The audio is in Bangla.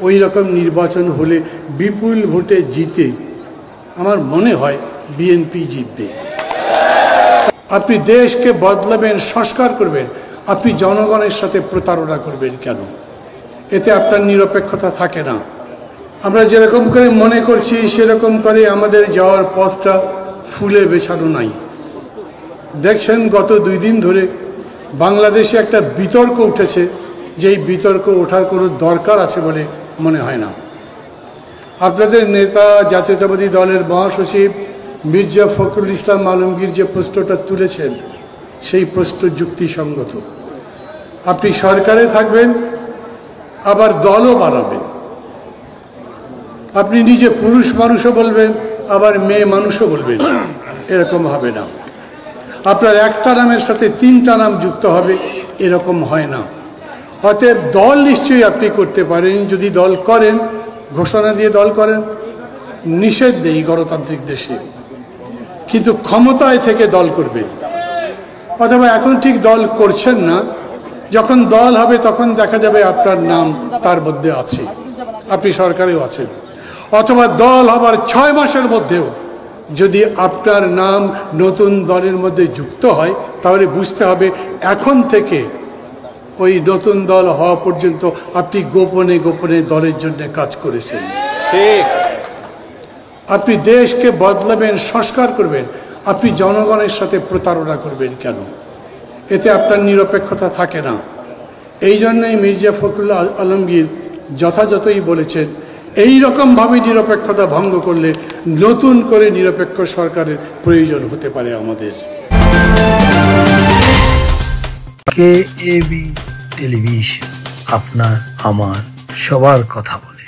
ওই রকম নির্বাচন হলে বিপুল ভোটে জিতে আমার মনে হয় বিএনপি জিতবে। আপনি দেশকে বদলাবেন, সংস্কার করবেন, আপনি জনগণের সাথে প্রতারণা করবেন কেন? এতে আপনার নিরপেক্ষতা থাকে না। আমরা যেরকম করে মনে করছি সেরকম করে আমাদের যাওয়ার পথটা ফুলে বেছানো নাই। দেখছেন গত 2 দিন ধরে বাংলাদেশে একটা বিতর্ক উঠেছে, যেই বিতর্ক ওঠার কোনো দরকার আছে বলে মনে হয় না। আপনাদের নেতা জাতীয়তাবাদী দলের মহাসচিব মির্জা ফখরুল ইসলাম আলমগীর যে প্রশ্নটা তুলেছেন সেই প্রশ্ন যুক্তিসঙ্গত। আপনি সরকারে থাকবেন, আবার দলও বাড়াবেন। আপনি নিজে পুরুষ মানুষও বলবেন, আবার মেয়ে মানুষও বলবেন, এরকম হবে না। আপনার একটা নামের সাথে 3টা নাম যুক্ত হবে, এরকম হয় না। অতএব দল নিশ্চয়ই আপনি করতে পারেন, যদি দল করেন, ঘোষণা দিয়ে দল করেন, নিষেধ নেই গণতান্ত্রিক দেশে, কিন্তু ক্ষমতায় থেকে দল করবেন। অথবা এখন ঠিক দল করছেন না, যখন দল হবে তখন দেখা যাবে আপনার নাম তার মধ্যে আছে, আপনি সরকারেও আছেন। অথবা দল হবার 6 মাসের মধ্যেও যদি আপনার নাম নতুন দলের মধ্যে যুক্ত হয়, তাহলে বুঝতে হবে এখন থেকে ওই নতুন দল হওয়া পর্যন্ত আপনি গোপনে গোপনে দলের জন্য কাজ করেছেন। ঠিক। আপনি দেশকে বদলাবেন, সংস্কার করবেন, আপনি জনগণের সাথে প্রতারণা করবেন কেন? এতে আপনার নিরপেক্ষতা থাকে না। এই জন্যই মির্জা ফখরুল আলমগীর যথাযথই বলেছেন, এই রকমভাবে নিরপেক্ষতা ভঙ্গ করলে নতুন করে নিরপেক্ষ সরকারের প্রয়োজন হতে পারে আমাদের। কেএবি টেলিভিশন, আপনার আমার সবার কথা বলে।